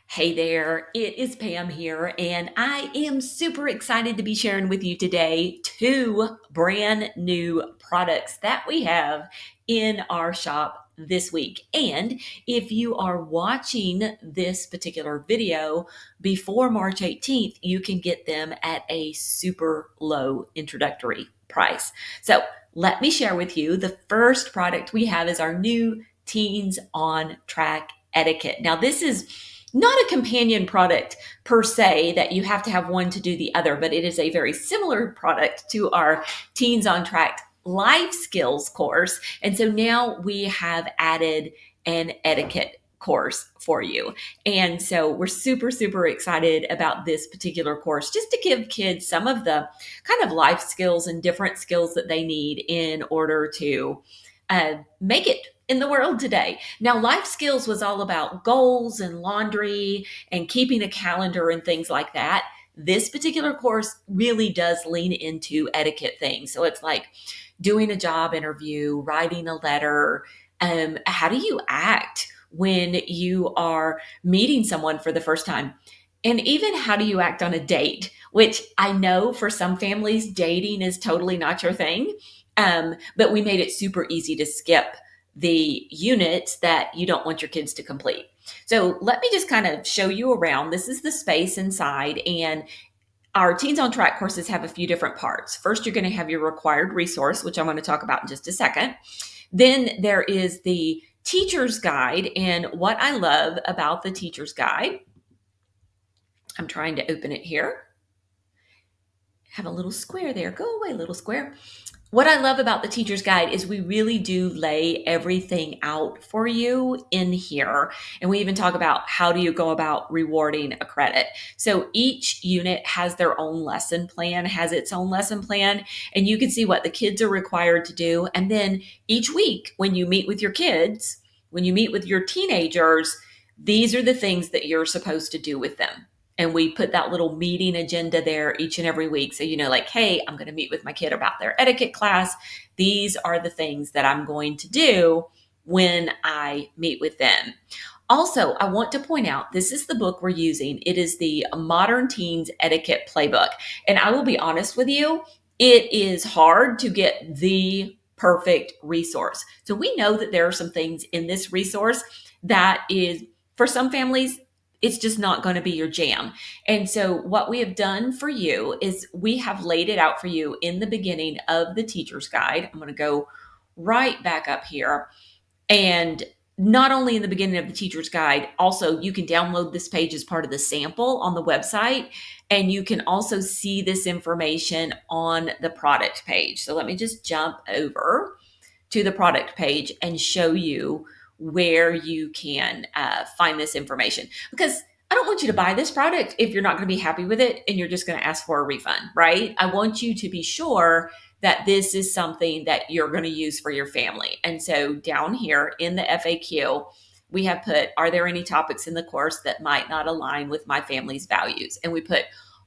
Hey there, it is Pam here, and I am super excited to be sharing with you today two brand new products that we have in our shop this week. And if you are watching this particular video before March 18th, you can get them at a super low introductory price. So let me share with you the first product we have is our new Teens on Track Etiquette. Now, this is not a companion product per se that you have to have one to do the other, but it is a very similar product to our Teens on Track life skills course. And so now we have added an etiquette course for you. And so we're super excited about this particular course just to give kids some of the kind of life skills and different skills that they need in order to make it in the world today. Now, life skills was all about goals and laundry and keeping a calendar and things like that. This particular course really does lean into etiquette things. So it's like doing a job interview, writing a letter. How do you act when you are meeting someone for the first time? And even how do you act on a date, which I know for some families, dating is totally not your thing. But we made it super easy to skip the units that you don't want your kids to complete. So let me just kind of show you around. This is the space inside, and our Teens on Track courses have a few different parts. First, you're going to have your required resource, which I'm going to talk about in just a second. Then there is the teacher's guide, and what I love about the teacher's guide, I'm trying to open it here. Have a little square there. Go away, little square. What I love about the teacher's guide is we really do lay everything out for you in here. And we even talk about how do you go about rewarding a credit. So each unit has their own lesson plan, has its own lesson plan, and you can see what the kids are required to do. And then each week when you meet with your kids, when you meet with your teenagers, these are the things that you're supposed to do with them. And we put that little meeting agenda there each and every week. So, like, hey, I'm going to meet with my kid about their etiquette class. These are the things that I'm going to do when I meet with them. Also, I want to point out this is the book we're using. It is the Modern Teens Etiquette Playbook. And I will be honest with you, it is hard to get the perfect resource. So we know that there are some things in this resource that is, for some families, it's just not going to be your jam. And so what we have done for you is we have laid it out for you in the beginning of the teacher's guide. I'm going to go right back up here. And not only in the beginning of the teacher's guide, also you can download this page as part of the sample on the website. And you can also see this information on the product page. So let me just jump over to the product page and show you where you can find this information. Because I don't want you to buy this product if you're not going to be happy with it and you're just going to ask for a refund, right? I want you to be sure that this is something that you're going to use for your family. And so down here in the FAQ, we have put, are there any topics in the course that might not align with my family's values? And we put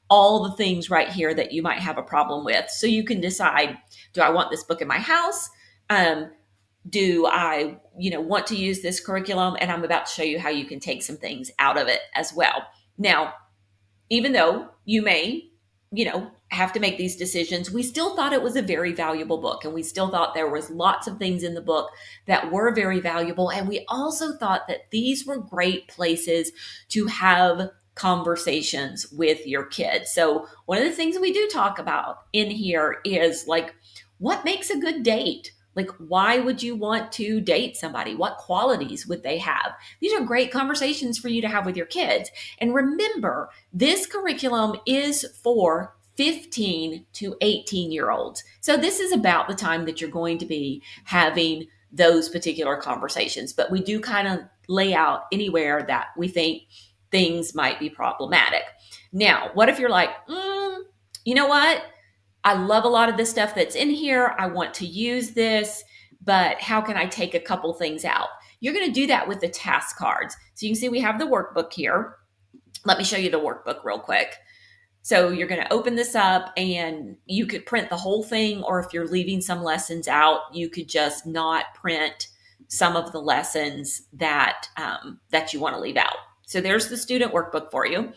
all the things right here that you might have a problem with. So you can decide, do I want this book in my house? Do I, want to use this curriculum? And I'm about to show you how you can take some things out of it as well. Now, even though you may, have to make these decisions, we still thought it was a very valuable book. And we still thought there was lots of things in the book that were very valuable. And we also thought that these were great places to have conversations with your kids. So one of the things we do talk about in here is like, what makes a good date? Like, why would you want to date somebody? What qualities would they have? These are great conversations for you to have with your kids. And remember, this curriculum is for 15 to 18-year-olds. So this is about the time that you're going to be having those particular conversations. But we do kind of lay out anywhere that we think things might be problematic. Now, what if you're like, you know what? I love a lot of the stuff that's in here. I want to use this, but how can I take a couple things out? You're going to do that with the task cards. So you can see we have the workbook here. Let me show you the workbook real quick. So you're going to open this up and you could print the whole thing, or if you're leaving some lessons out, you could just not print some of the lessons that you want to leave out. So there's the student workbook for you.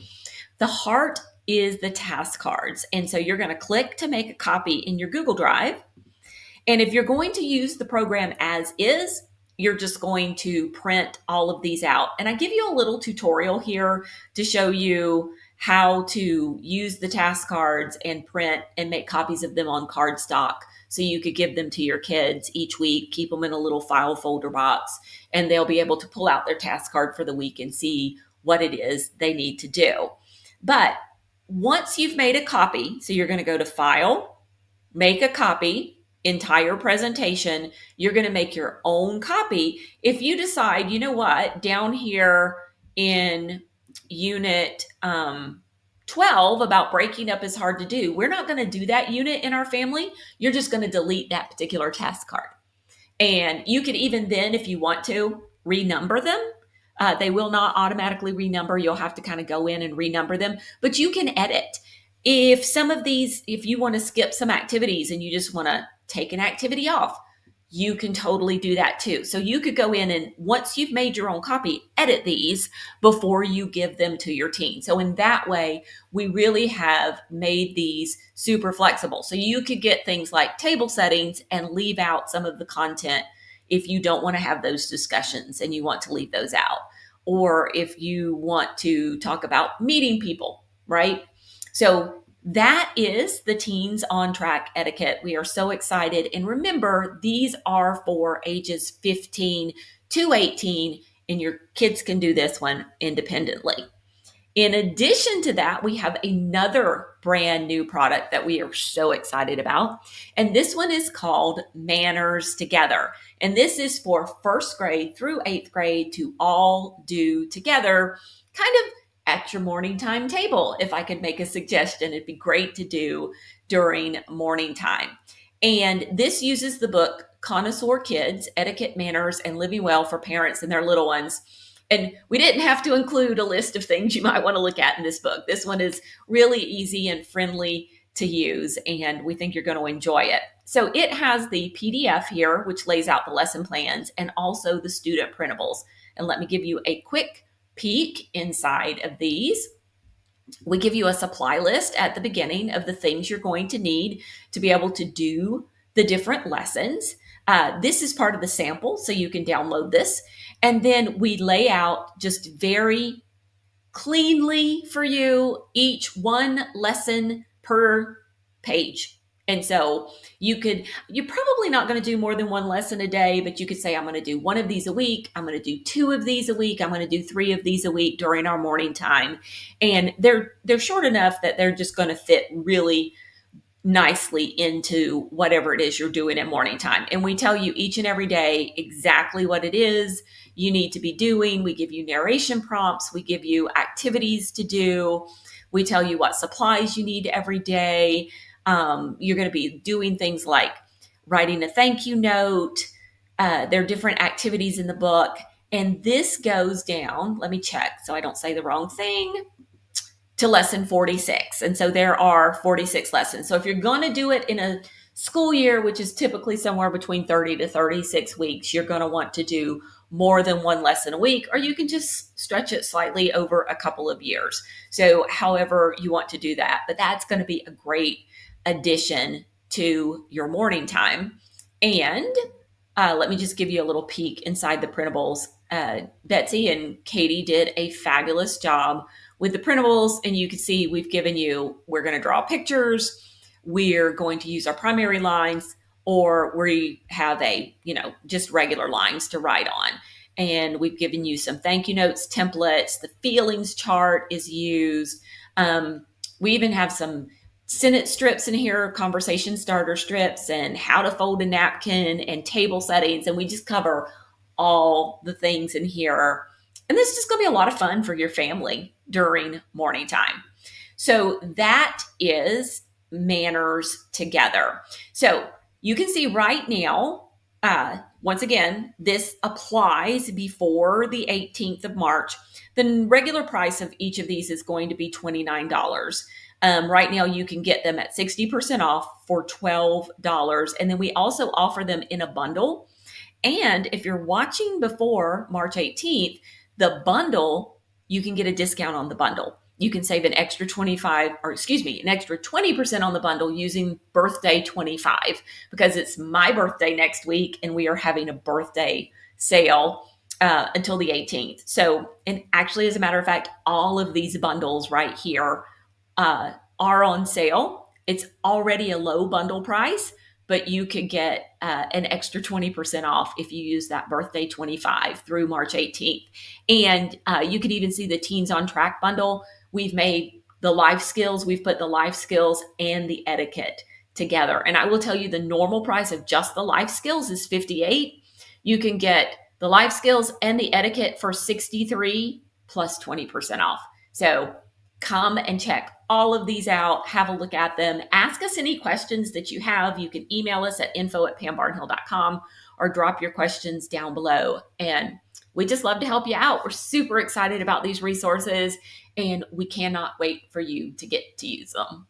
The heart is the task cards. And so you're going to click to make a copy in your Google Drive. And if you're going to use the program as is, you're just going to print all of these out. And I give you a little tutorial here to show you how to use the task cards and print and make copies of them on cardstock so you could give them to your kids each week, keep them in a little file folder box, and they'll be able to pull out their task card for the week and see what it is they need to do. But once you've made a copy, so you're going to go to File, Make a Copy, Entire Presentation, you're going to make your own copy. If you decide, you know what, down here in Unit 12 about breaking up is hard to do, we're not going to do that unit in our family. You're just going to delete that particular task card. And you could even then, if you want to, renumber them. They will not automatically renumber. You'll have to kind of go in and renumber them, but you can edit. If some of these, if you want to skip some activities and you just want to take an activity off, you can totally do that too. So you could go in and once you've made your own copy, edit these before you give them to your teen. So in that way, we really have made these super flexible. So you could get things like table settings and leave out some of the content if you don't want to have those discussions and you want to leave those out. Or if you want to talk about meeting people, right? So that is the Teens on Track etiquette. We are so excited. And remember, these are for ages 15 to 18, and your kids can do this one independently. In addition to that, we have another brand new product that we are so excited about. And this one is called Manners Together. And this is for first grade through eighth grade to all do together, kind of at your morning time table. If I could make a suggestion, it'd be great to do during morning time. And this uses the book Connoisseur Kids, Etiquette, Manners, and Living Well for Parents and Their Little Ones. And we didn't have to include a list of things you might want to look at in this book. This one is really easy and friendly to use, and we think you're going to enjoy it. So it has the PDF here, which lays out the lesson plans and also the student printables. And let me give you a quick peek inside of these. We give you a supply list at the beginning of the things you're going to need to be able to do the different lessons. This is part of the sample, so you can download this. And then we lay out just very cleanly for you each one lesson per page. And so you're probably not going to do more than one lesson a day, but you could say, I'm going to do one of these a week. I'm going to do two of these a week. I'm going to do three of these a week during our morning time. And they're short enough that they're just going to fit really nicely into whatever it is you're doing at morning time. And we tell you each and every day exactly what it is you need to be doing. We give you narration prompts. We give you activities to do. We tell you what supplies you need every day. You're going to be doing things like writing a thank you note. There are different activities in the book. And this goes down, let me check so I don't say the wrong thing, to lesson 46. And so there are 46 lessons. So if you're going to do it in a school year, which is typically somewhere between 30 to 36 weeks, you're going to want to do more than one lesson a week, or you can just stretch it slightly over a couple of years. So however you want to do that, but that's going to be a great addition to your morning time. And let me just give you a little peek inside the printables. Betsy and Katie did a fabulous job with the printables, and you can see we're going to draw pictures, we're going to use our primary lines, or we have just regular lines to write on. And we've given you some thank you notes, templates, the feelings chart is used. We even have some sentence strips in here, conversation starter strips, and how to fold a napkin and table settings. And we just cover all the things in here. And this is just going to be a lot of fun for your family during morning time. So that is Manners Together. So you can see right now, once again, this applies before the 18th of March. The regular price of each of these is going to be $29. Right now, you can get them at 60% off for $12. And then we also offer them in a bundle. And if you're watching before March 18th, the bundle you can get a discount on the bundle. You can save an extra 25, or excuse me, an extra 20% on the bundle using birthday 25, because it's my birthday next week and we are having a birthday sale until the 18th. So, and actually, as a matter of fact, all of these bundles right here are on sale. It's already a low bundle price, but you could get an extra 20% off if you use that birthday 25 through March 18th. And you could even see the Teens on Track bundle. We've made the life skills, we've put the life skills and the etiquette together. And I will tell you the normal price of just the life skills is 58. You can get the life skills and the etiquette for 63 plus 20% off. So come and check all of these out, have a look at them, ask us any questions that you have. You can email us at info@pambarnhill.com or drop your questions down below. And we just love to help you out. We're super excited about these resources and we cannot wait for you to get to use them.